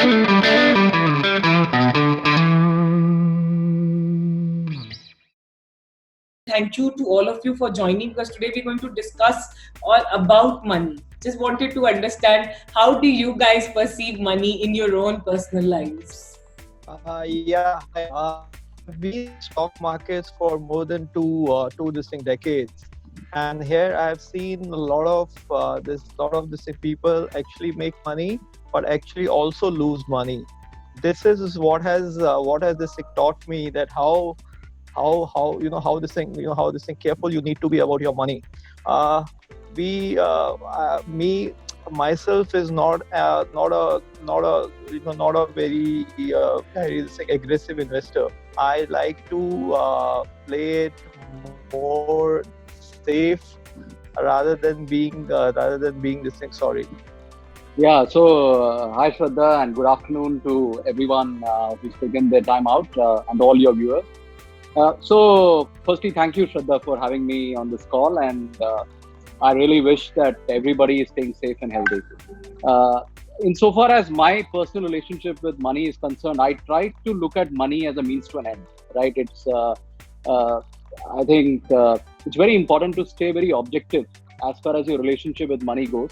Thank you to all of you for joining, because today we're going to discuss all about money. Just wanted to understand, how do you guys perceive money in your own personal lives? Yeah, hi. I've been in stock markets for more than two distinct decades, and here I've seen a lot of this people actually make money, but actually also lose money. This is what has this thing taught me, that how how this thing how this thing careful you need to be about your money. Uh, we Me myself is not a very aggressive investor. I like to play it more safe rather than being this thing. Sorry. Yeah, so hi Shradha, and good afternoon to everyone who's taken their time out, and all your viewers. So, firstly, thank you, Shradha, for having me on this call, and I really wish that everybody is staying safe and healthy. Uh, Insofar as my personal relationship with money is concerned, I try to look at money as a means to an end, right? Uh, I think it's very important to stay very objective as far as your relationship with money goes.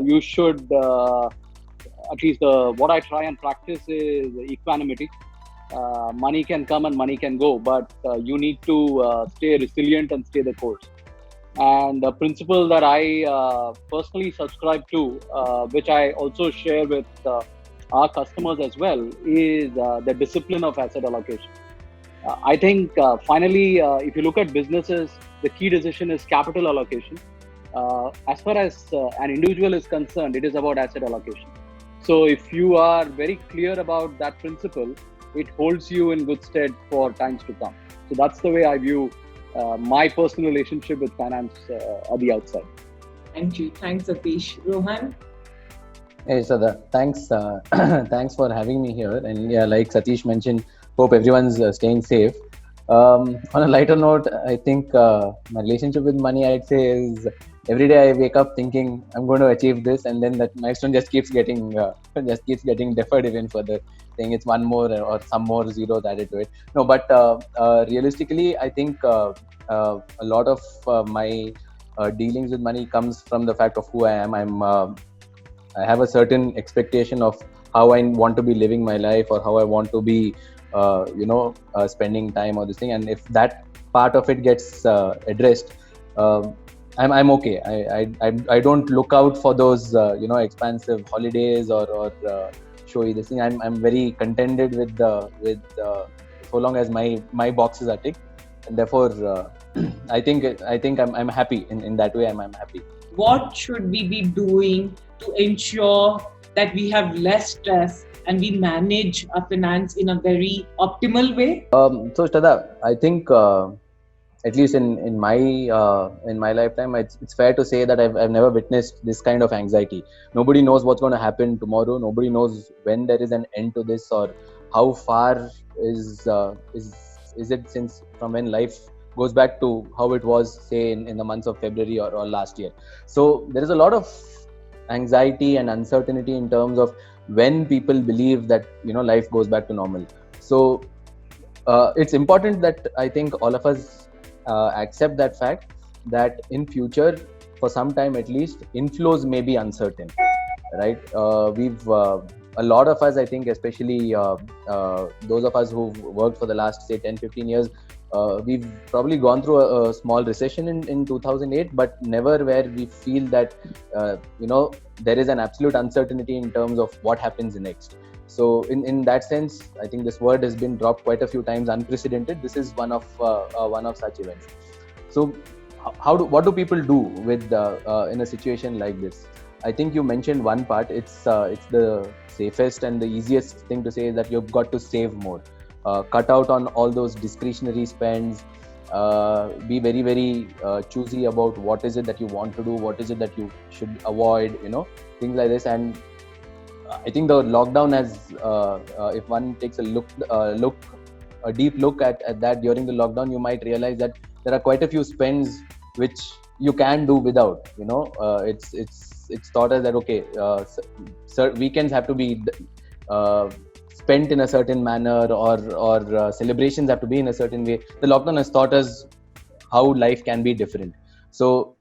You should, at least what I try and practice is equanimity. Money can come and money can go, but you need to stay resilient and stay the course. And the principle that I personally subscribe to, which I also share with our customers as well, is the discipline of asset allocation. I think finally, if you look at businesses, the key decision is capital allocation. As far as an individual is concerned, it is about asset allocation. So if you are very clear about that principle, it holds you in good stead for times to come. So that's the way I view my personal relationship with finance at the outside. Thank you. Thanks, Satheesh. Rohan? Hey, Shradha, thanks. Thanks for having me here. And yeah, like Satheesh mentioned, hope everyone's staying safe. On a lighter note, I think my relationship with money, I'd say, is every day I wake up thinking I'm going to achieve this, and then that milestone just keeps getting deferred even further. Saying it's one more or some more zeros added to it. No, but realistically, I think a lot of my dealings with money comes from the fact of who I am. I have a certain expectation of how I want to be living my life, or how I want to be, spending time or this thing. And if that part of it gets addressed, I'm okay. I don't look out for those expansive holidays or showy this thing. I'm very contented with so long as my boxes are ticked, and therefore I think I'm happy in that way. I'm happy. What should we be doing to ensure that we have less stress and we manage our finance in a very optimal way? So Shradha, I think at least in my lifetime, it's fair to say that I've never witnessed this kind of anxiety. Nobody knows what's going to happen tomorrow. Nobody knows when there is an end to this, or how far is it since from when life goes back to how it was, say, in the months of February or last year. So there is a lot of anxiety and uncertainty in terms of when people believe that life goes back to normal. So it's important that I think all of us accept that fact, that in future, for some time at least, inflows may be uncertain, right? We've a lot of us, I think, especially those of us who've worked for the last, say, 10-15 years, we've probably gone through a small recession in 2008, but never where we feel that there is an absolute uncertainty in terms of what happens next. So in that sense, I think this word has been dropped quite a few times, unprecedented. This is one of such events. So what do people do with in a situation like this? I think you mentioned one part. It's the safest and the easiest thing to say is that you've got to save more. Cut out on all those discretionary spends. Be very, very choosy about what is it that you want to do, what is it that you should avoid, things like this. And I think the lockdown has, if one takes a deep look at that during the lockdown, you might realize that there are quite a few spends which you can do without. It's thought as that, okay, weekends have to be uh, spent in a certain manner, or celebrations have to be in a certain way. The lockdown has taught us how life can be different. So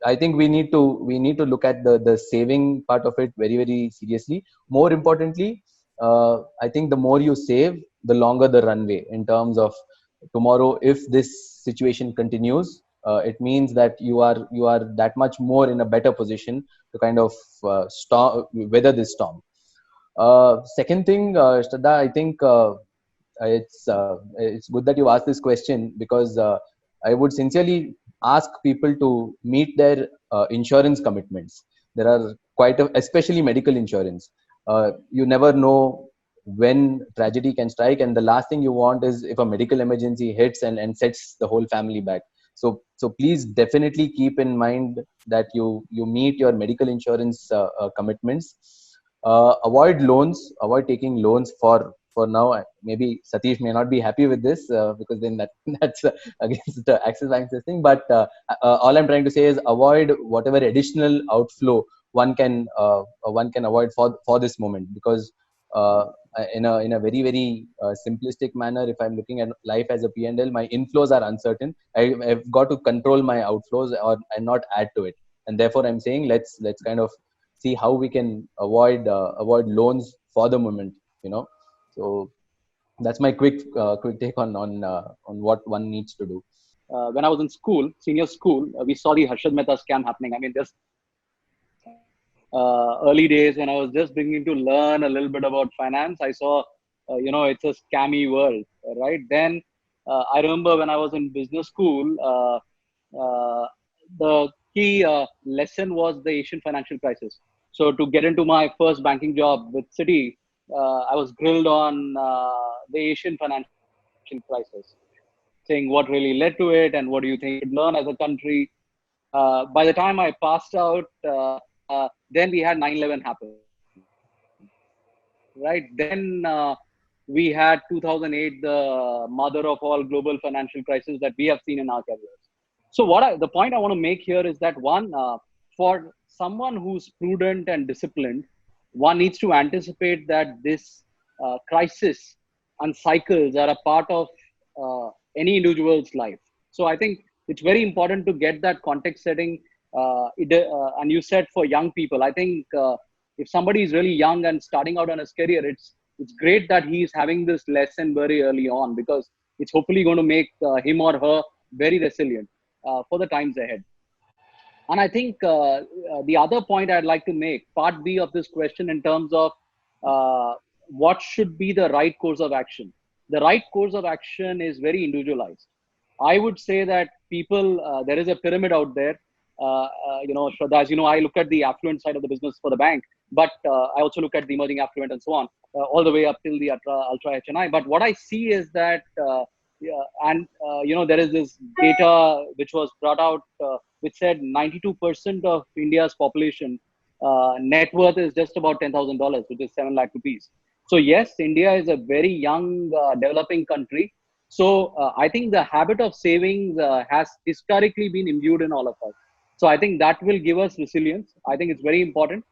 I think we need to look at the saving part of it very, very seriously. More importantly, I think the more you save, the longer the runway in terms of tomorrow. If this situation continues, it means that you are that much more in a better position to kind of weather this storm. Second thing, Shraddha, I think it's good that you asked this question, because I would sincerely ask people to meet their insurance commitments. There are especially medical insurance. You never know when tragedy can strike, and the last thing you want is if a medical emergency hits and sets the whole family back. So please definitely keep in mind that you meet your medical insurance commitments. Avoid loans, avoid taking loans for now. Maybe Satheesh may not be happy with this, because then that's against the Axis Bank thing. But all I'm trying to say is avoid whatever additional outflow one can avoid for this moment, because in a very, very simplistic manner, if I'm looking at life as a P&L, my inflows are uncertain. I've got to control my outflows and not add to it. And therefore I'm saying let's kind of see how we can avoid loans for the moment. So that's my quick take on what one needs to do. When I was in school, senior school, we saw the Harshad Mehta scam happening. I mean, just early days when I was just beginning to learn a little bit about finance, I saw, it's a scammy world, right? Then I remember when I was in business school, the key lesson was the Asian financial crisis. So to get into my first banking job with Citi, I was grilled on the Asian financial crisis, saying what really led to it and what do you think we should learn as a country. By the time I passed out, then we had 9/11 happen, right? Then we had 2008, the mother of all global financial crises that we have seen in our careers. So the point I want to make here is that one, for someone who's prudent and disciplined, one needs to anticipate that this crisis and cycles are a part of any individual's life. So I think it's very important to get that context setting. And you said for young people, I think if somebody is really young and starting out on his career, it's great that he's having this lesson very early on, because it's hopefully going to make him or her very resilient for the times ahead. And I think the other point I'd like to make, part B of this question, in terms of what should be the right course of action. The right course of action is very individualized. I would say that people, there is a pyramid out there. Shraddha, as you know, I look at the affluent side of the business for the bank, but I also look at the emerging affluent and so on, all the way up till the ultra HNI. But what I see is that, there is this data which was brought out, which said 92% of India's population net worth is just about $10,000, which is 7 lakh rupees. So yes, India is a very young, developing country. So I think the habit of savings has historically been imbued in all of us. So I think that will give us resilience. I think it's very important.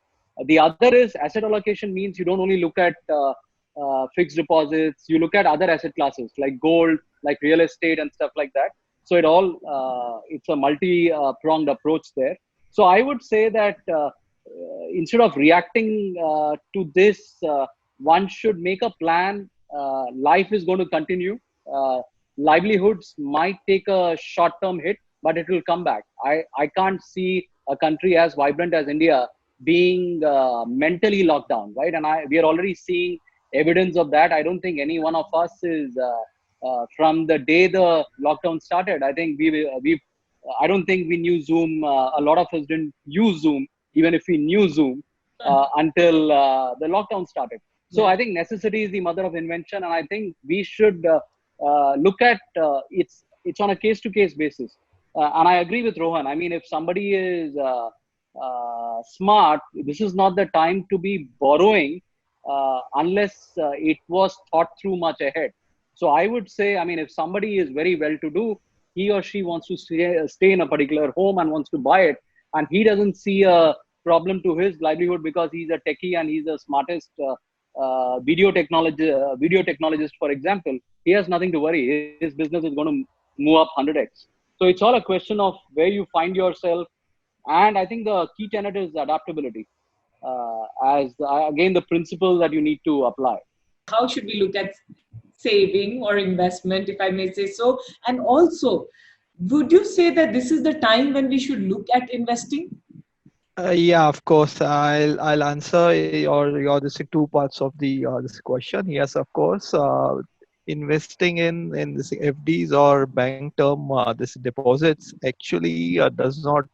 The other is asset allocation means you don't only look at fixed deposits, you look at other asset classes like gold, like real estate and stuff like that. So it's a multi-pronged approach there. So I would say that instead of reacting to this, one should make a plan. Life is going to continue. Livelihoods might take a short-term hit, but it will come back. I can't see a country as vibrant as India being mentally locked down, right? And we are already seeing evidence of that. I don't think any one of us is from the day the lockdown started. I think I don't think we knew Zoom. A lot of us didn't use Zoom, even if we knew Zoom until the lockdown started. So I think necessity is the mother of invention, and I think we should look at it's on a case-to-case basis. And I agree with Rohan. I mean, if somebody is smart, this is not the time to be borrowing unless it was thought through much ahead. So I would say, I mean, if somebody is very well-to-do, he or she wants to stay in a particular home and wants to buy it, and he doesn't see a problem to his livelihood because he's a techie and he's the smartest video technologist, for example, he has nothing to worry. His business is going to move up 100x. So it's all a question of where you find yourself. And I think the key tenet is adaptability, again, the principle that you need to apply. How should we look at saving or investment, if I may say so? And also, would you say that this is the time when we should look at investing? Yeah, of course. I'll answer your this two parts of the this question. Yes, of course. Investing in this FDs or bank term this deposits actually does not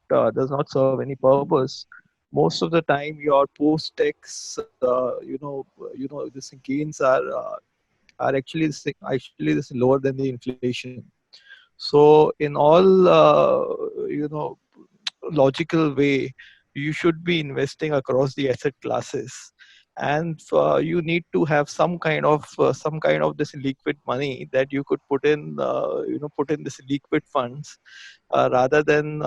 serve any purpose. Most of the time, your post tax this gains are actually this lower than the inflation. So in all logical way, you should be investing across the asset classes, and you need to have some kind of this liquid money that you could put in this liquid funds rather than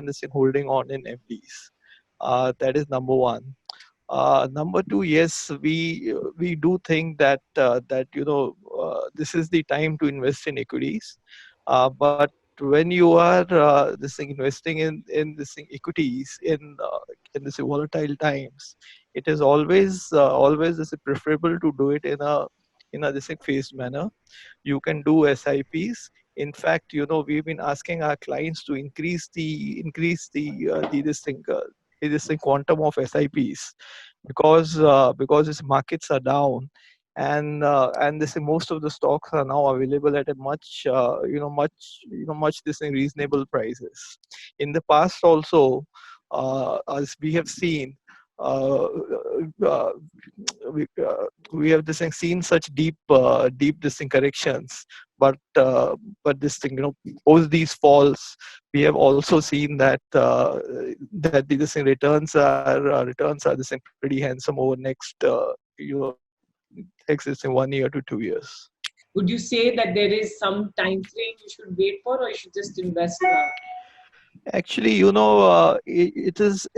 this holding on in FDs. That is number one. Number two, yes, we do think that this is the time to invest in equities, but when you are this thing investing in this thing equities in this volatile times, it is always this preferable to do it in a this thing phased manner. You can do SIPs. In fact, we've been asking our clients to increase the this thing quantum of SIPs because its markets are down, and this most of the stocks are now available at a much this thing reasonable prices. In the past also, as we have seen, uh, uh, we have this thing seen such deep this thing corrections, but this thing post these falls, we have also seen that this thing returns are this thing pretty handsome over next existing 1 year to 2 years. Would you say that there is some time frame you should wait for, or you should just invest now? Actually, it is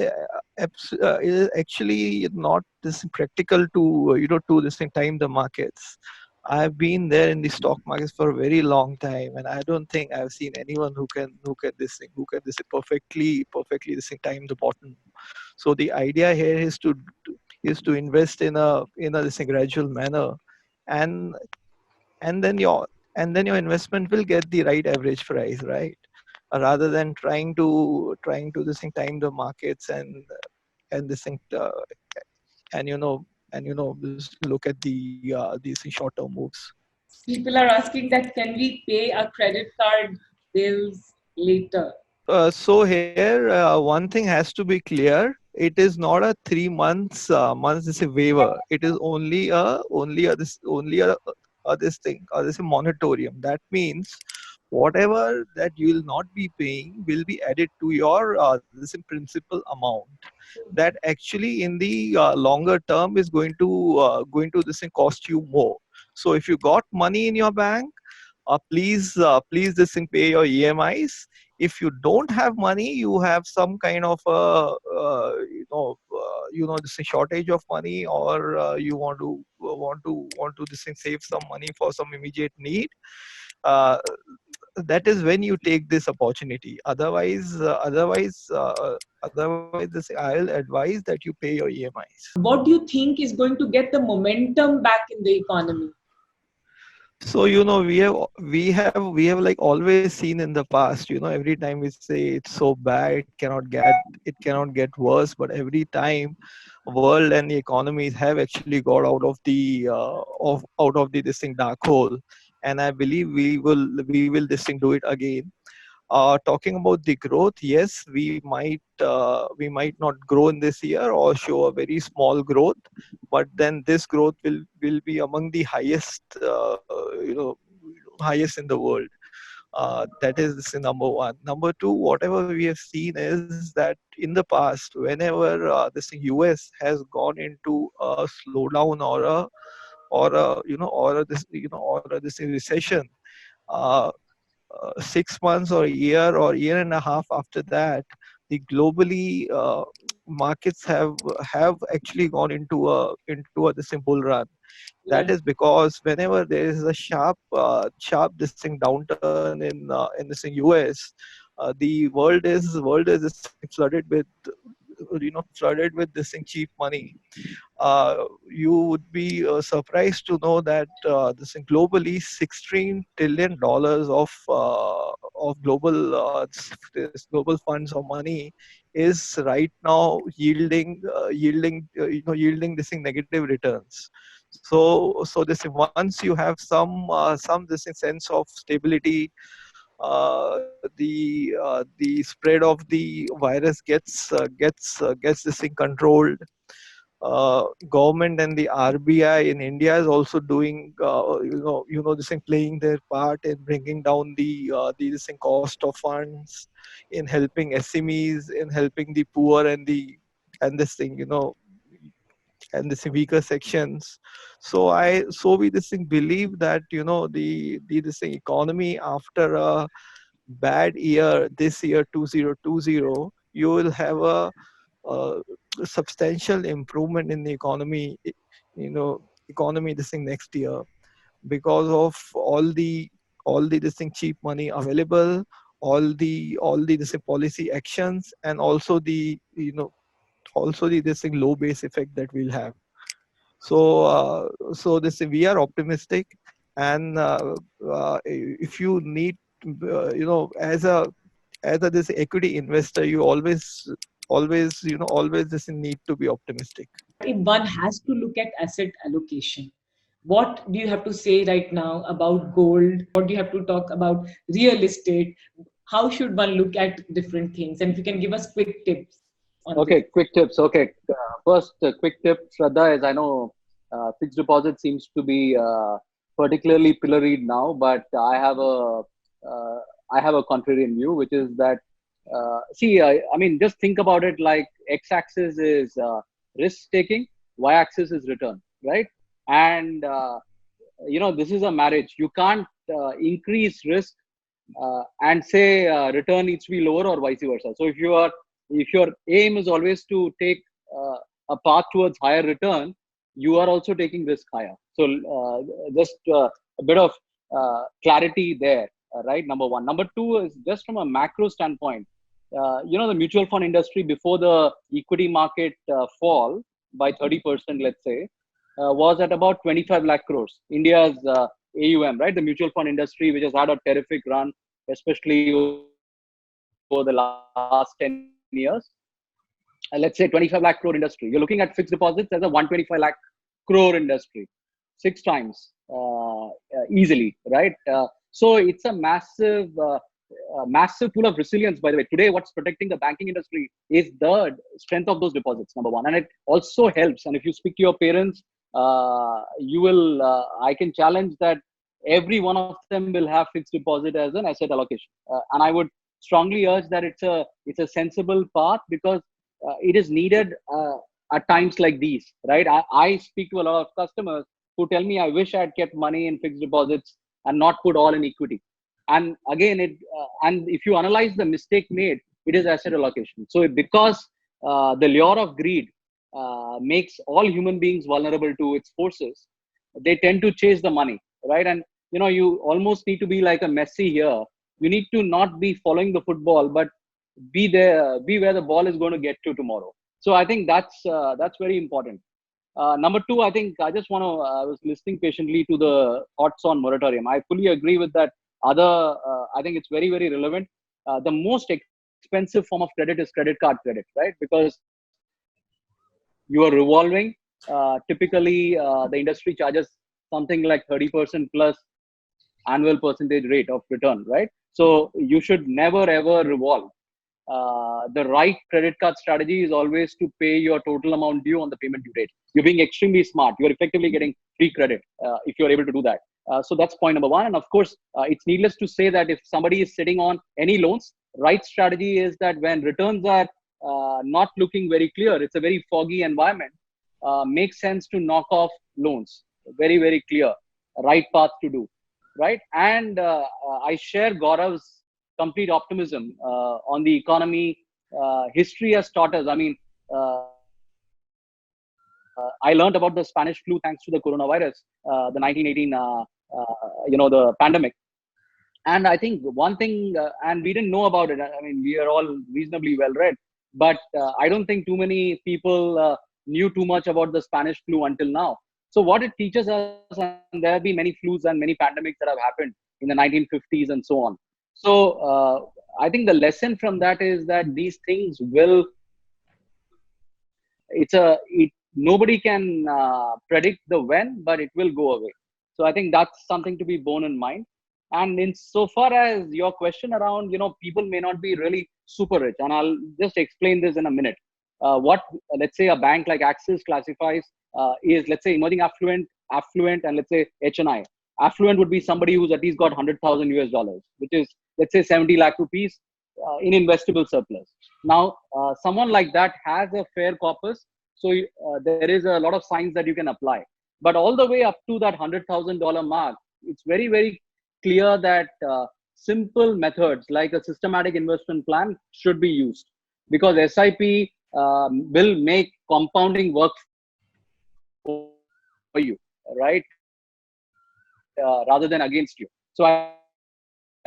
actually not this practical to to this thing time the markets. I've been there in the stock markets for a very long time, and I don't think I've seen anyone who can this thing perfectly this thing time the bottom. So the idea here is to invest in a this thing gradual manner, and and then your then your investment will get the right average price, right? Rather than trying to this thing time the markets and this thing and you know just look at these short term moves. People are asking that can we pay our credit card bills later? So here, one thing has to be clear. It is not a 3 months this is a waiver. It is only a this thing or this is a moratorium. That means whatever that you will not be paying will be added to your this is principal amount. That actually in the longer term is going to this thing cost you more. So if you got money in your bank, please this thing pay your EMIs. If you don't have money, you have some kind of this thing shortage of money, or you want to this thing save some money for some immediate need. uh, that is when you take this opportunity. Otherwise this I'll advise that you pay your EMIs. What do you think is going to get the momentum back in the economy? So we have like always seen in the past. Every time we say it's so bad, it cannot get worse. But every time, world and the economies have actually got out of the this thing dark hole, and I believe we will this thing do it again. Talking about the growth, yes, we might not grow in this year or show a very small growth, but then this growth will be among the highest in the world. That is this is number one. Number two, whatever we have seen is that in the past, whenever this US has gone into a slowdown or a this recession, uh, 6 months or a year and a half after that, the globally markets have actually gone into a this bull run. That Yeah. is because whenever there is a sharp this thing downturn in this in US, the world is this thing flooded with, flooded with this thing cheap money. You would be surprised to know that this in globally $16 trillion of global funds or money is right now yielding this in negative returns. So this once you have some this sense of stability, the spread of the virus gets this thing controlled. Government and the RBI in India is also doing, this thing, playing their part in bringing down the this thing cost of funds, in helping SMEs, in helping the poor and this thing, and this weaker sections. So we this thing believe that the this thing economy after a bad year, this year 2020, you will have a substantial improvement in the economy, economy this thing next year, because of all the this thing cheap money available, all the this thing policy actions, and also the this thing low base effect that we'll have. So this we are optimistic, and if you need, as a this equity investor, you always this need to be optimistic. If one has to look at asset allocation, what do you have to say right now about gold? What do you have to talk about real estate? How should one look at different things? And if you can give us quick tips on this. Okay, quick tips. Okay, first quick tip, Shraddha, is I know fixed deposit seems to be particularly pilloried now, but I have a contrarian view, which is that I mean, just think about it like x-axis is risk taking, y-axis is return, right? And this is a marriage. You can't increase risk and say return needs to be lower or vice versa. So if your aim is always to take a path towards higher return, you are also taking risk higher. So just a bit of clarity there, right? Number one. Number two is just from a macro standpoint. The mutual fund industry before the equity market fall by 30%, let's say, was at about 25 lakh crores. India's AUM, right? The mutual fund industry, which has had a terrific run, especially over the last 10 years. Let's say 25 lakh crore industry. You're looking at fixed deposits as a 125 lakh crore industry, 6 times easily, right? So it's a massive pool of resilience, by the way. Today, what's protecting the banking industry is the strength of those deposits, number one. And it also helps. And if you speak to your parents, you will, I can challenge that every one of them will have fixed deposit as an asset allocation. And I would strongly urge that it's a sensible path, because it is needed at times like these, right? I speak to a lot of customers who tell me, I wish I had kept money in fixed deposits and not put all in equity. And again, and if you analyze the mistake made, it is asset allocation. So because the lure of greed makes all human beings vulnerable to its forces, they tend to chase the money, right? And you almost need to be like a Messi here. You need to not be following the football, but be where the ball is going to get to tomorrow. So I think that's very important. Number two, I think I just want to. I was listening patiently to the thoughts on moratorium. I fully agree with that. I think it's very, very relevant. The most expensive form of credit is credit card credit, right? Because you are revolving. Typically, the industry charges something like 30% plus annual percentage rate of return, right? So you should never ever revolve. The right credit card strategy is always to pay your total amount due on the payment due date. You're being extremely smart. You're effectively getting free credit if you're able to do that. So that's point number one. And of course, it's needless to say that if somebody is sitting on any loans, right strategy is that when returns are not looking very clear, it's a very foggy environment, makes sense to knock off loans. Very, very clear. Right path to do. Right. And I share Gaurav's complete optimism on the economy. History has taught us. I mean, I learned about the Spanish flu thanks to the coronavirus, the 1918, the pandemic. And I think one thing, and we didn't know about it. I mean, we are all reasonably well read, but I don't think too many people knew too much about the Spanish flu until now. So what it teaches us, and there have been many flus and many pandemics that have happened in the 1950s and so on. So I think the lesson from that is that these things will, nobody can predict the when, but it will go away. So I think that's something to be borne in mind. And in so far as your question around, people may not be really super rich, and I'll just explain this in a minute. What, let's say, a bank like Axis classifies is, let's say, emerging affluent, and let's say HNI. Affluent would be somebody who's at least got 100,000 US dollars, which is, let's say, 70 lakh rupees in investable surplus. Now, someone like that has a fair corpus, so there is a lot of signs that you can apply. But all the way up to that $100,000 mark, it's very, very clear that simple methods like a systematic investment plan should be used, because SIP will make compounding work for you, right? Rather than against you. So I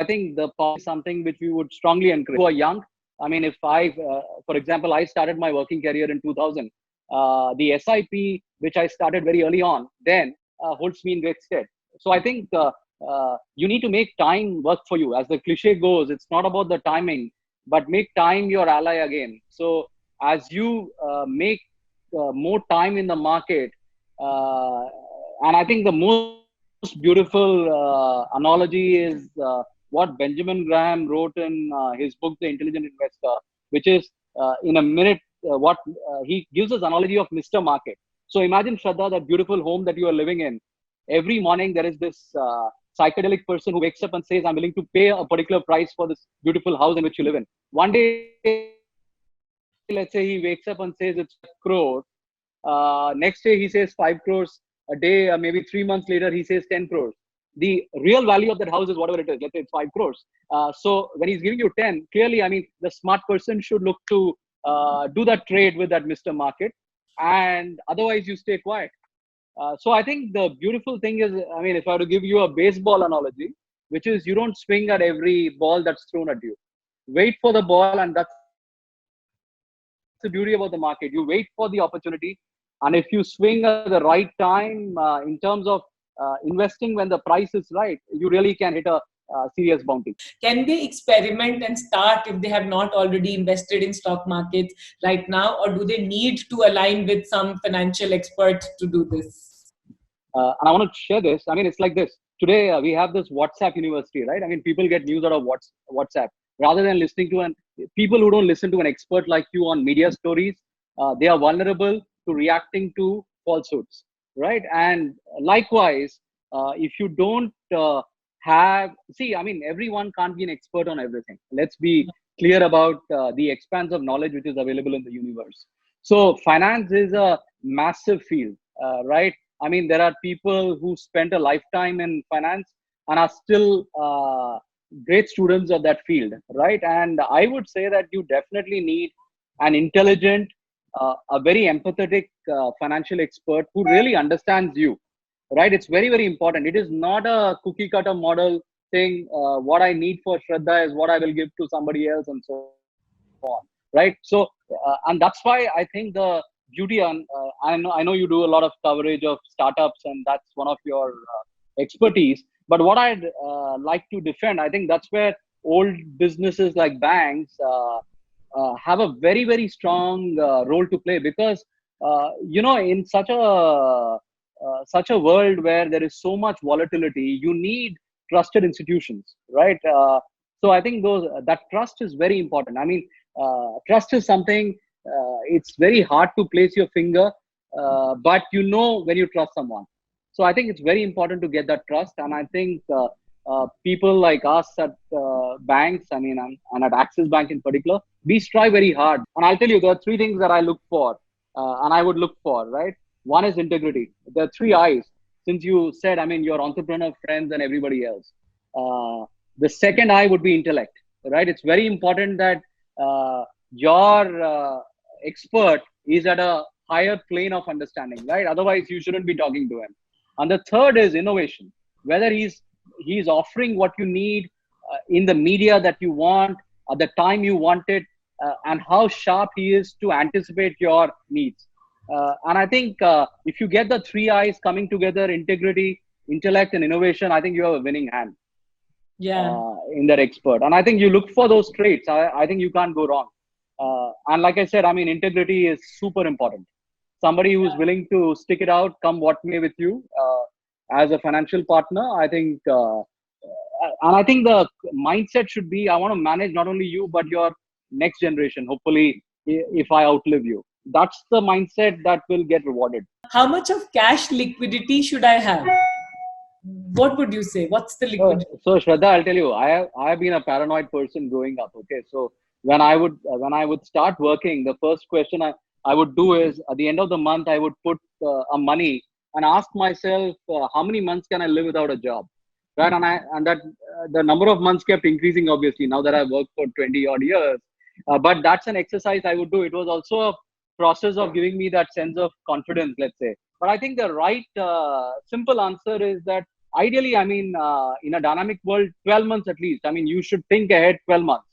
think the policy is something which we would strongly encourage. Who are young, I mean, if for example, I started my working career in 2000, the SIP, which I started very early on, then holds me in great stead. So I think you need to make time work for you. As the cliche goes, it's not about the timing, but make time your ally again. So as you make more time in the market, and I think the most beautiful analogy is what Benjamin Graham wrote in his book, The Intelligent Investor, which is in a minute, what he gives us analogy of Mr. Market. So imagine, Shradha, that beautiful home that you are living in. Every morning there is this psychedelic person who wakes up and says, I'm willing to pay a particular price for this beautiful house in which you live in. One day, let's say he wakes up and says it's a crore. Next day he says 5 crores. A day, maybe 3 months later, he says 10 crores. The real value of that house is whatever it is. Let's say it's 5 crores. So when he's giving you 10, clearly, I mean, the smart person should look to do that trade with that Mr. Market, and otherwise you stay quiet. So I think the beautiful thing is, I mean, if I were to give you a baseball analogy, which is you don't swing at every ball that's thrown at you. Wait for the ball, and that's the beauty about the market. You wait for the opportunity, and if you swing at the right time, in terms of investing when the price is right, you really can hit a serious bounty. Can they experiment and start if they have not already invested in stock markets right now, or do they need to align with some financial expert to do this? And I want to share this. I mean, it's like this. Today, we have this WhatsApp university, right? I mean, people get news out of WhatsApp. Rather than listening to people who don't listen to an expert like you on media stories, they are vulnerable to reacting to falsehoods, right? And likewise, if you don't I mean, everyone can't be an expert on everything. Let's be clear about the expanse of knowledge which is available in the universe. So finance is a massive field, right? I mean, there are people who spent a lifetime in finance and are still great students of that field, right? And I would say that you definitely need an intelligent, a very empathetic financial expert who really understands you, right? It's very, very important. It is not a cookie cutter model saying what I need for Shradha is what I will give to somebody else and so on, right? So, and that's why I think the beauty on, I know you do a lot of coverage of startups and that's one of your expertise, but what I'd like to defend, I think that's where old businesses like banks have a very, very strong role to play, because, in such a world where there is so much volatility, you need trusted institutions, right? So I think that trust is very important. I mean, trust is something, it's very hard to place your finger, but when you trust someone. So I think it's very important to get that trust. And I think people like us at banks, I mean, and at Axis Bank in particular, we strive very hard. And I'll tell you, there are 3 things that I look for, and I would look for, right? One is integrity. There are 3 I's. Since you said, I mean, your entrepreneur friends and everybody else. The second I would be intellect, right? It's very important that your expert is at a higher plane of understanding, right? Otherwise, you shouldn't be talking to him. And the third is innovation. Whether he's offering what you need in the media that you want at the time you want it, and how sharp he is to anticipate your needs. And I think if you get the three I's coming together, integrity, intellect, and innovation, I think you have a winning hand Yeah. in that expert. And I think you look for those traits. I think you can't go wrong. And like I said, I mean, integrity is super important. Somebody who's willing to stick it out, come what may with you as a financial partner. I think, and I think the mindset should be, I want to manage not only you, but your next generation, hopefully, if I outlive you. That's the mindset that will get rewarded. How much of cash liquidity should I have? What would you say? What's the liquidity? So Shraddha, I'll tell you, I have been a paranoid person growing up. Okay, so when I would start working, the first question I would do is at the end of the month I would put a money and ask myself how many months can I live without a job, right? And that the number of months kept increasing. Obviously, now that I've worked for 20 odd years, but that's an exercise I would do. It was also a process of giving me that sense of confidence, let's say. But I think the right simple answer is that ideally, I mean, in a dynamic world, 12 months at least. I mean, you should think ahead 12 months,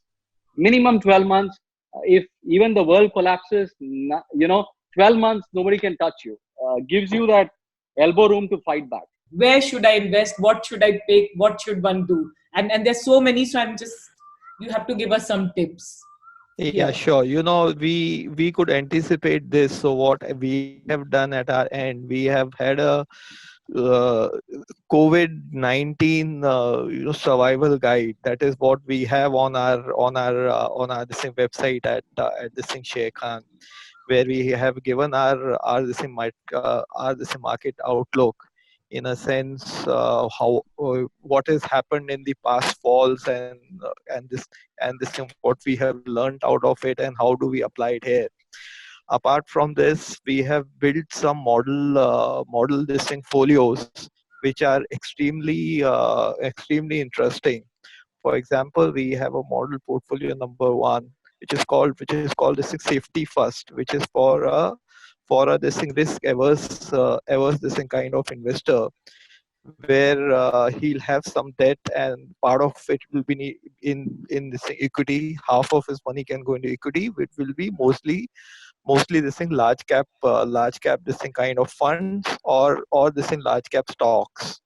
minimum 12 months. If even the world collapses, 12 months, nobody can touch you. Gives you that elbow room to fight back. Where should I invest? What should I pick? What should one do? And there's so many, so you have to give us some tips. Yeah, sure. We could anticipate this. So what we have done at our end, we have had a uh, COVID-19 survival guide. That is what we have on our this thing website at this thing ShareKhan, where we have given our this market outlook, in a sense, how what has happened in the past falls, and this thing, what we have learned out of it, and how do we apply it here. Apart from this, we have built some model this thing folios, which are extremely interesting. For example, we have a model portfolio number one, which is called this thing safety first, which is for a this thing risk averse this thing kind of investor, where he'll have some debt, and part of it will be in this thing equity. Half of his money can go into equity, which will be mostly this thing large cap this thing kind of funds, or this thing large cap stocks.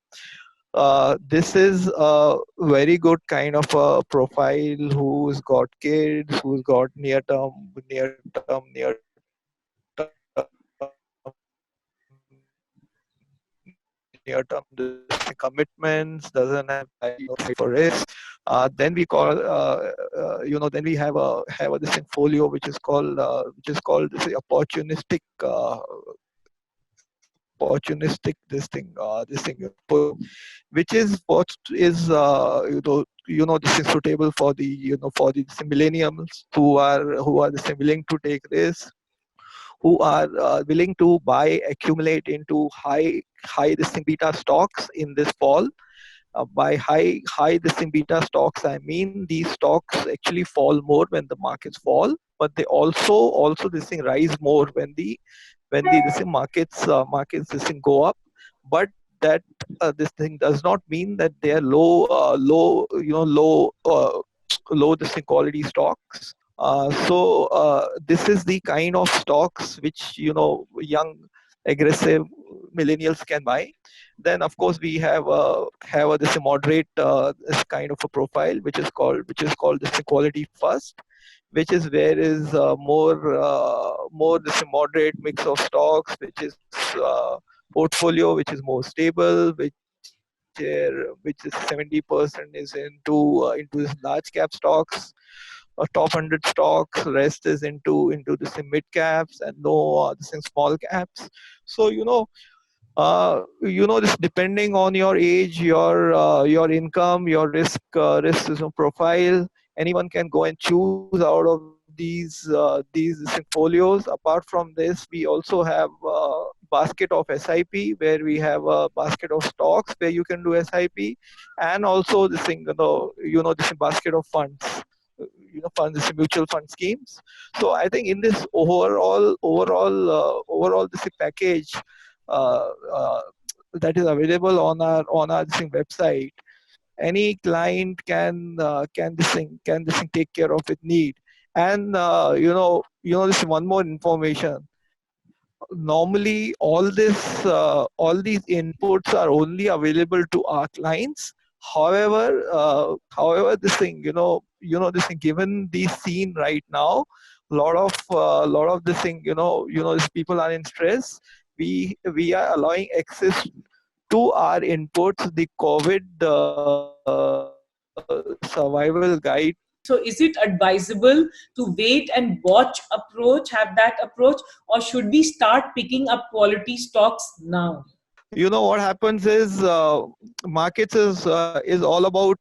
This is a very good kind of a profile who's got kids, who's got near-term commitments, doesn't have for risk. Then we have a this thing folio, which is called this opportunistic which is what is this is suitable for the millennials who are willing to take risks, who are willing to accumulate into high this thing beta stocks in this fall. By high this thing beta stocks, I mean these stocks actually fall more when the markets fall, but they also this thing rise more when the this thing markets this thing go up. But that this thing does not mean that they are low this thing quality stocks. So this is the kind of stocks which young aggressive millennials can buy. Then of course we have this moderate this kind of a profile, which is called this quality first, which is where is more this moderate mix of stocks, which is portfolio which is more stable, which is 70% is into this large cap stocks, top 100 stocks. Rest is into the mid caps, and no this in small caps. So this depending on your age, your income, your risk profile, anyone can go and choose out of these folios. Apart from this, we also have basket of SIP, where we have a basket of stocks where you can do SIP, and also this thing, this basket of funds. funds, mutual fund schemes. So I think in this overall this package uh, uh, that is available on our this thing website, any client can this thing take care of with need. And this one more information. Normally all these inputs are only available to our clients. However, this thing, this thing, given the scene right now, lot of this thing, these people are in stress. We are allowing access to our inputs, the COVID survival guide. So is it advisable to wait and watch approach, have that approach, or should we start picking up quality stocks now? What happens is markets is all about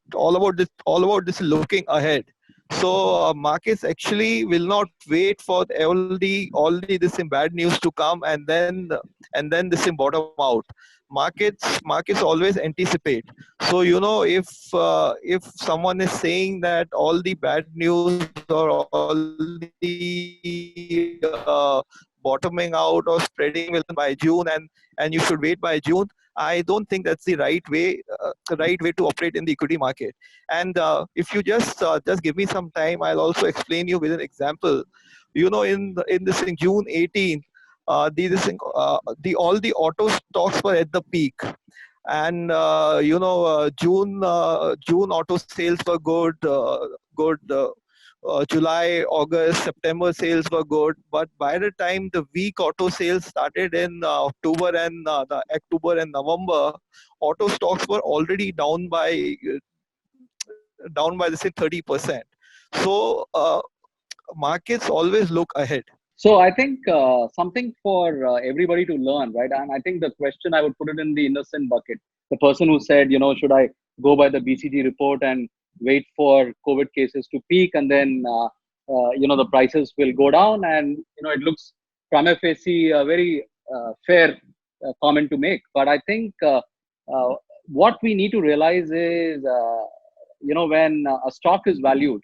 this looking ahead. So markets actually will not wait for all the this bad news to come and then this bottom out. Markets always anticipate. So if someone is saying that all the bad news or all the bottoming out or spreading will happen by June, and you should wait by June, I don't think that's the right way to operate in the equity market. And if you just give me some time, I'll also explain you with an example. In this thing, June 18, the all the auto stocks were at the peak, and June auto sales were good. July, August, September sales were good, but by the time the weak auto sales started in October and November, auto stocks were already down by, say, 30%. So markets always look ahead. So I think something for everybody to learn, right? And I think the question, I would put it in the innocent bucket. The person who said, should I go by the BCG report and wait for COVID cases to peak, and then the prices will go down, and it looks prima facie a very fair comment to make. But I think what we need to realize is, when a stock is valued,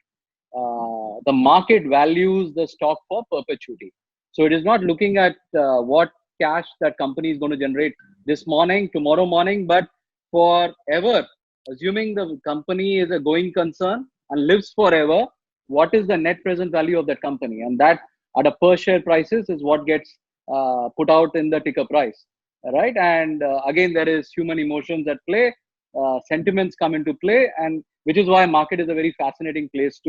the market values the stock for perpetuity. So it is not looking at what cash that company is going to generate this morning, tomorrow morning, but forever. Assuming the company is a going concern and lives forever, what is the net present value of that company? And that at a per share prices is what gets put out in the ticker price, right? And again, there is human emotions at play, sentiments come into play, and which is why market is a very fascinating place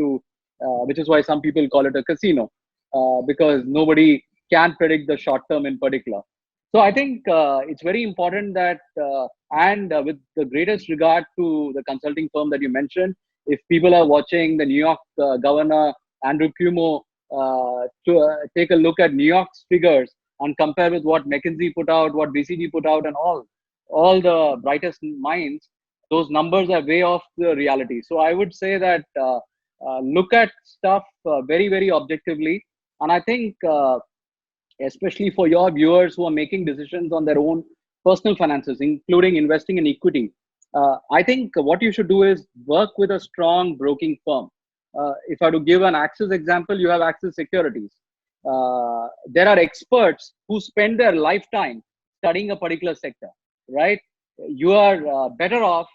which is why some people call it a casino, because nobody can predict the short term in particular. So I think it's very important that, with the greatest regard to the consulting firm that you mentioned, if people are watching the New York Governor Andrew Cuomo, to take a look at New York's figures and compare with what McKinsey put out, what BCG put out, and all the brightest minds, those numbers are way off the reality. So I would say that look at stuff very, very objectively. And I think, especially for your viewers who are making decisions on their own personal finances, including investing in equity, I think what you should do is work with a strong broking firm. If I were to give an Axis example, you have Axis Securities. There are experts who spend their lifetime studying a particular sector, right? You are better off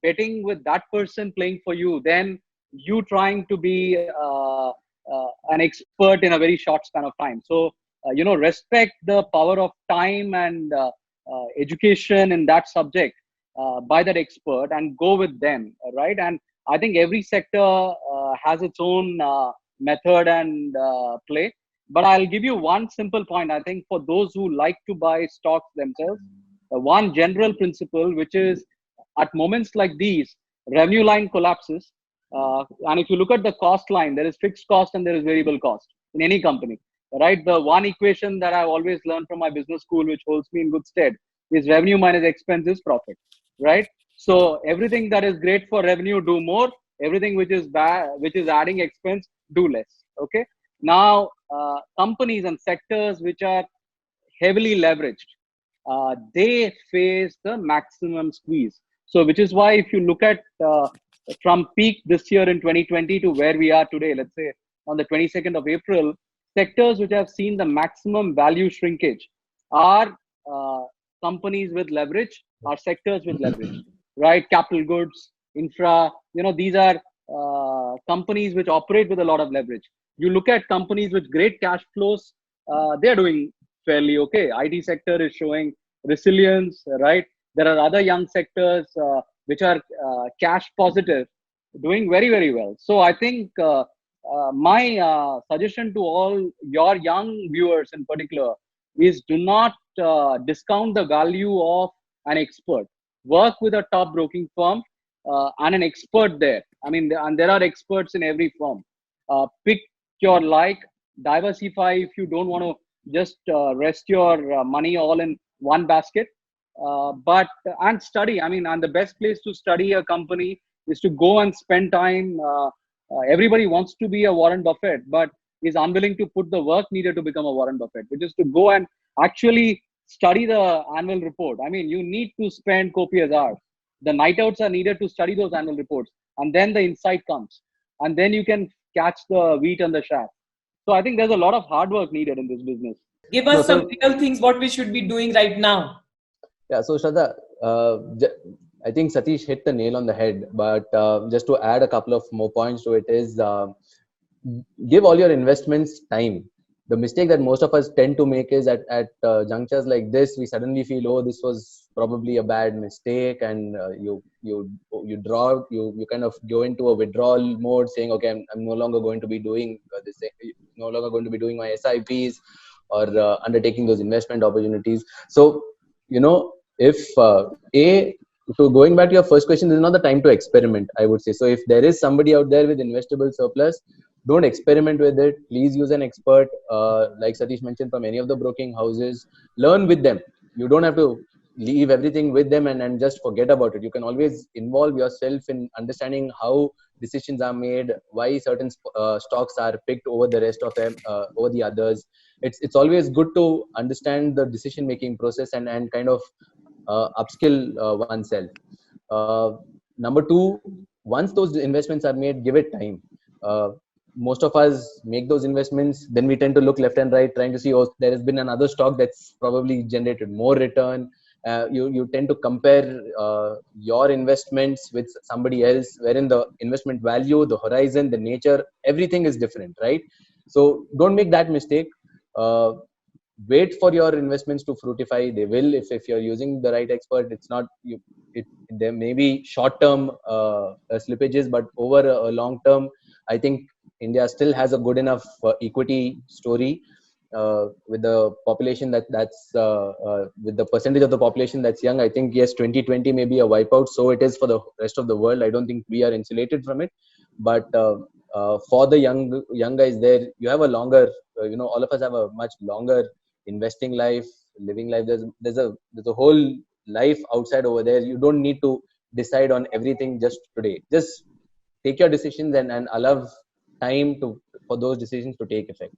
betting with that person playing for you than you trying to be an expert in a very short span of time. So, respect the power of time and education in that subject by that expert and go with them, right? And I think every sector has its own method and play. But I'll give you one simple point. I think for those who like to buy stocks themselves, one general principle, which is at moments like these, revenue line collapses. And if you look at the cost line, there is fixed cost and there is variable cost in any company, right? The one equation that I've always learned from my business school, which holds me in good stead, is revenue minus expense is profit, right? So everything that is great for revenue, do more. Everything which is bad, which is adding expense, do less. Okay. Now, companies and sectors which are heavily leveraged, they face the maximum squeeze. So, which is why if you look at from peak this year in 2020 to where we are today, let's say on the 22nd of April, sectors which have seen the maximum value shrinkage are companies with leverage, are sectors with leverage, right? Capital goods, infra, these are companies which operate with a lot of leverage. You look at companies with great cash flows, they're doing fairly okay. IT sector is showing resilience, right? There are other young sectors which are cash positive, doing very, very well. So I think my suggestion to all your young viewers in particular is do not discount the value of an expert. Work with a top broking firm and an expert there. I mean, and there are experts in every firm. Pick your like, diversify if you don't want to just rest your money all in one basket. But and study. I mean, and the best place to study a company is to go and spend time. Everybody wants to be a Warren Buffett, but is unwilling to put the work needed to become a Warren Buffett, which is to go and actually study the annual report. I mean, you need to spend copious hours. The night outs are needed to study those annual reports, and then the insight comes, and then you can catch the wheat and the chaff. So I think there's a lot of hard work needed in this business. Give No, us some so real things what we should be doing right now. yeah, so Shraddha, I think Satheesh hit the nail on the head. But just to add a couple of more points to it is give all your investments time. The mistake that most of us tend to make is at junctures like this, we suddenly feel, oh, this was probably a bad mistake, and you draw, you kind of go into a withdrawal mode, saying, okay, I'm no longer going to be doing this, no longer going to be doing my SIPs or undertaking those investment opportunities. So if so going back to your first question, this is not the time to experiment, I would say. So if there is somebody out there with investable surplus, don't experiment with it. Please use an expert, like Satheesh mentioned, from any of the broking houses. Learn with them. You don't have to leave everything with them and just forget about it. You can always involve yourself in understanding how decisions are made, why certain stocks are picked over the rest of them, over the others. It's always good to understand the decision making process and kind of upskill oneself. Number two, once those investments are made, give it time. Most of us make those investments, then we tend to look left and right, trying to see, oh, there has been another stock that's probably generated more return. You tend to compare your investments with somebody else, wherein the investment value, the horizon, the nature, everything is different, right? So don't make that mistake. Wait for your investments to fructify. They will, if you're using the right expert. It's not you. There may be short term slippages, but over a long term, I think India still has a good enough equity story. With the population that's with the percentage of the population that's young, I think yes, 2020 may be a wipeout. So it is for the rest of the world. I don't think we are insulated from it. But for the young guys there, you have a longer. All of us have a much longer investing life, living life. There's a whole life outside over there. You don't need to decide on everything just today. Just take your decisions and allow time for those decisions to take effect.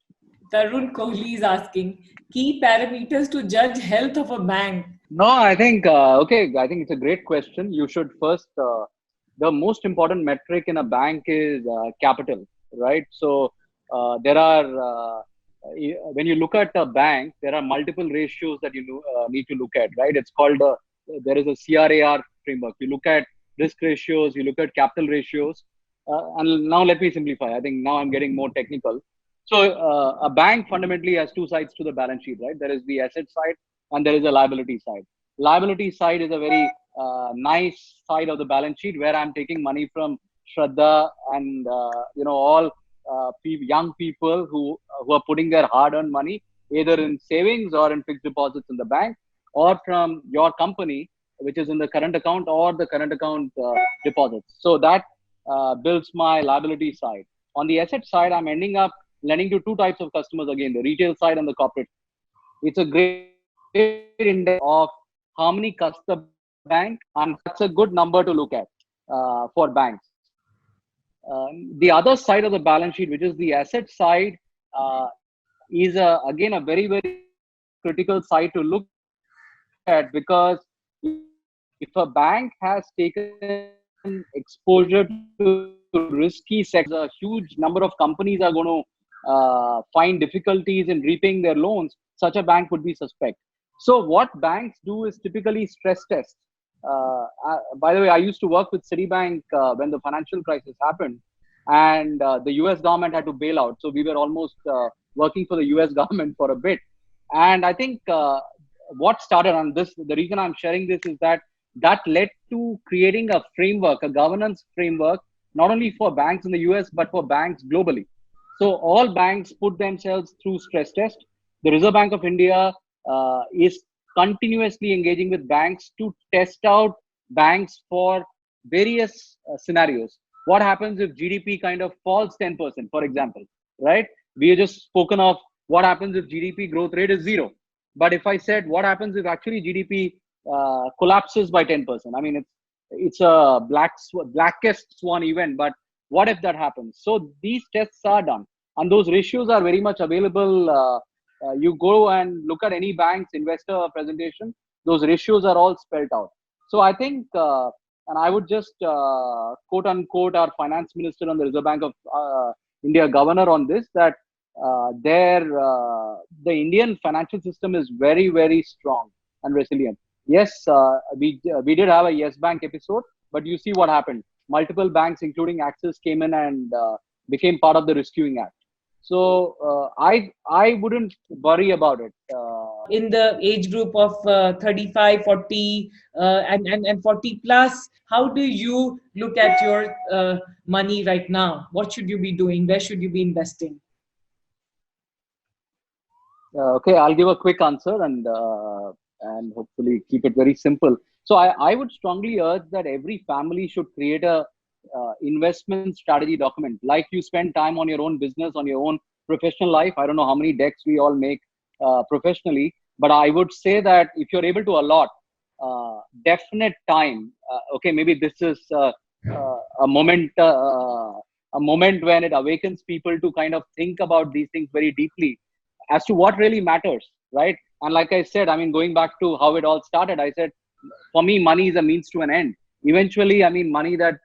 Tarun Kohli is asking key parameters to judge health of a bank. No, I think okay. I think it's a great question. You should first. The most important metric in a bank is capital, right? So there are when you look at a bank, there are multiple ratios that you need to look at, right? It's called there is a CRAR framework. You look at risk ratios, you look at capital ratios, and now let me simplify. I think now I'm getting more technical. So a bank fundamentally has two sides to the balance sheet, right? There is the asset side and there is a liability side. Liability side is a very nice side of the balance sheet where I'm taking money from Shradha and all young people who are putting their hard-earned money either in savings or in fixed deposits in the bank, or from your company, which is in the current account or the current account deposits. So that builds my liability side. On the asset side, I'm ending up lending to two types of customers again, the retail side and the corporate. It's a great index of how many customers bank, and that's a good number to look at for banks. The other side of the balance sheet, which is the asset side, is again a very, very critical side to look at, because if a bank has taken exposure to risky sectors, a huge number of companies are going to find difficulties in repaying their loans, such a bank would be suspect. So what banks do is typically stress test. By the way, I used to work with Citibank when the financial crisis happened, and the US government had to bail out. So we were almost working for the US government for a bit. And I think what started on this, the reason I'm sharing this is that led to creating a framework, a governance framework, not only for banks in the US, but for banks globally. So all banks put themselves through stress test. The Reserve Bank of India is continuously engaging with banks to test out banks for various scenarios. What happens if GDP kind of falls 10%, for example, right? We have just spoken of what happens if GDP growth rate is zero. But if I said what happens if actually GDP collapses by 10%, I mean, it's a blackest swan event, but what if that happens? So these tests are done, and those ratios are very much available. You go and look at any bank's investor presentation, those ratios are all spelled out. So I think, and I would just quote unquote our finance minister on the Reserve Bank of India governor on this, that the Indian financial system is very, very strong and resilient. Yes, we did have a Yes Bank episode, but you see what happened. Multiple banks, including Axis, came in and became part of the Rescuing Act. So I wouldn't worry about it. In the age group of 35, 40, and 40 plus, how do you look at your money right now? What should you be doing? Where should you be investing? Okay, I'll give a quick answer and hopefully keep it very simple. So I would strongly urge that every family should create a investment strategy document. Like you spend time on your own business, on your own professional life. I don't know how many decks we all make professionally, but I would say that if you're able to allot definite time, okay, maybe this is a moment when it awakens people to kind of think about these things very deeply as to what really matters, right? And like I said, I mean, going back to how it all started, I said, for me, money is a means to an end. Eventually, I mean, money that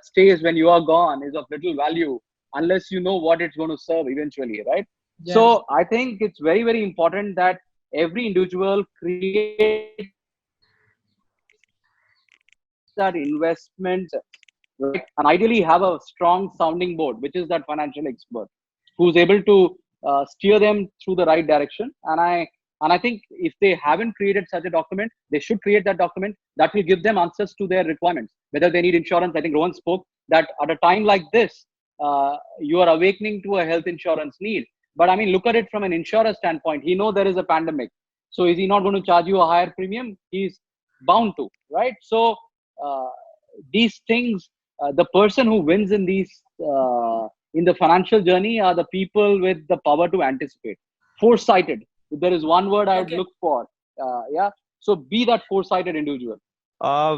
stays when you are gone is of little value unless you know what it's going to serve eventually, right? Yeah. So I think it's very, very important that every individual creates that investment, right? And ideally have a strong sounding board, which is that financial expert who's able to steer them through the right direction. And I think if they haven't created such a document, they should create that document that will give them answers to their requirements, whether they need insurance. I think Rohan spoke that at a time like this, you are awakening to a health insurance need. But I mean, look at it from an insurer standpoint. He knows there is a pandemic. So is he not going to charge you a higher premium? He's bound to, right? So these things, the person who wins in these, in the financial journey are the people with the power to anticipate. Foresighted. If there is one word I would look for, yeah. So be that foresighted individual.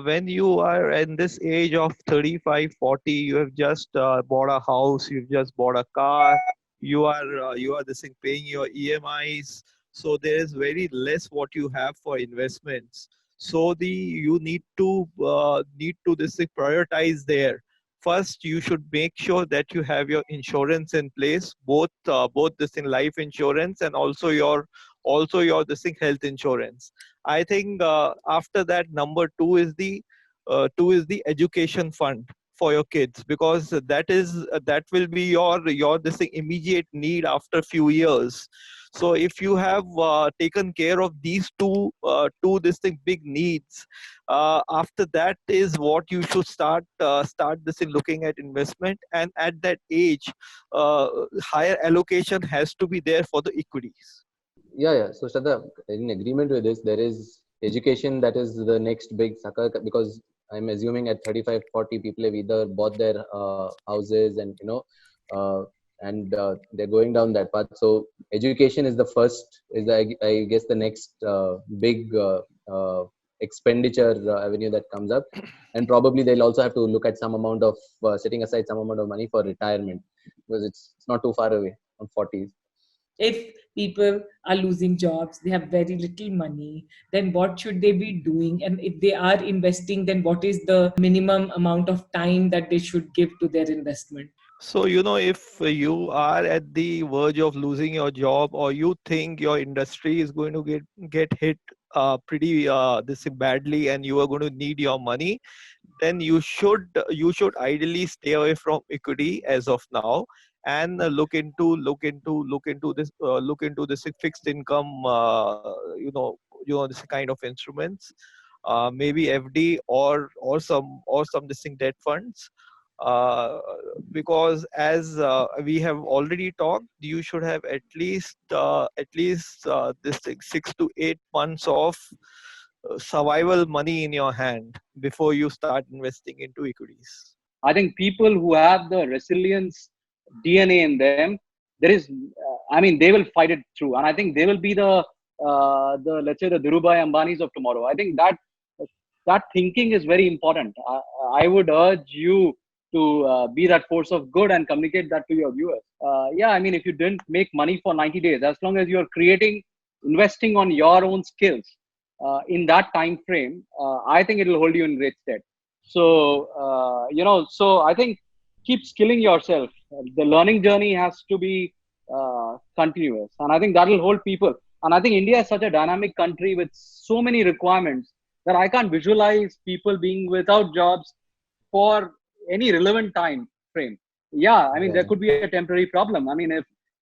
When you are in this age of 35, 40, you have just bought a house, you've just bought a car, you are this thing paying your EMIs. So there is very less what you have for investments. So you need to this thing prioritize there. First, you should make sure that you have your insurance in place, both this thing life insurance and also your this thing health insurance. I think after that, number two is the education fund for your kids, because that will be your this thing immediate need after few years. So if you have taken care of these two this thing big needs, after that is what you should start this thing looking at investment. And at that age, higher allocation has to be there for the equities. Yeah. So Shradha, in agreement with this, there is education that is the next big sucker, because I'm assuming at 35, 40 people have either bought their houses and they're going down that path. So education is the first, I guess the next big expenditure avenue that comes up, and probably they'll also have to look at some amount of setting aside some amount of money for retirement, because it's not too far away from 40s. If people are losing jobs, they have very little money, then what should they be doing? And if they are investing, then what is the minimum amount of time that they should give to their investment? So, if you are at the verge of losing your job, or you think your industry is going to get hit pretty this badly, and you are going to need your money, then you should ideally stay away from equity as of now, and look into this fixed income, this kind of instruments, maybe FD, or some this thing debt funds, uh, because as we have already talked, you should have at least this thing 6 to 8 months of survival money in your hand before you start investing into equities. I think people who have the resilience DNA in them, there is, I mean, they will fight it through, and I think they will be the let's say the Dhirubhai Ambanis of tomorrow. I think that thinking is very important. I would urge you to be that force of good and communicate that to your viewers. Yeah, I mean, if you didn't make money for 90 days, as long as you're creating, investing on your own skills in that time frame, I think it will hold you in great stead. So, so I think keep skilling yourself. The learning journey has to be continuous. And I think that will hold people. And I think India is such a dynamic country with so many requirements that I can't visualize people being without jobs for any relevant time frame. Yeah, I mean, there could be a temporary problem. I mean,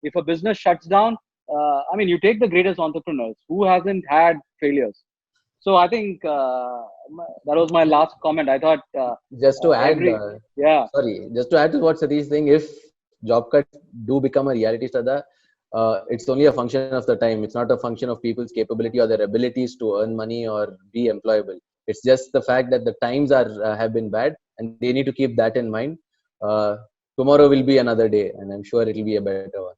if a business shuts down, I mean, you take the greatest entrepreneurs who hasn't had failures. So I think that was my last comment. I thought Just to add, yeah, just to add to what Satish is saying, if job cuts do become a reality, Shradha, it's only a function of the time. It's not a function of people's capability or their abilities to earn money or be employable. It's just the fact that the times have been bad, and they need to keep that in mind. Tomorrow will be another day, and I'm sure it will be a better one.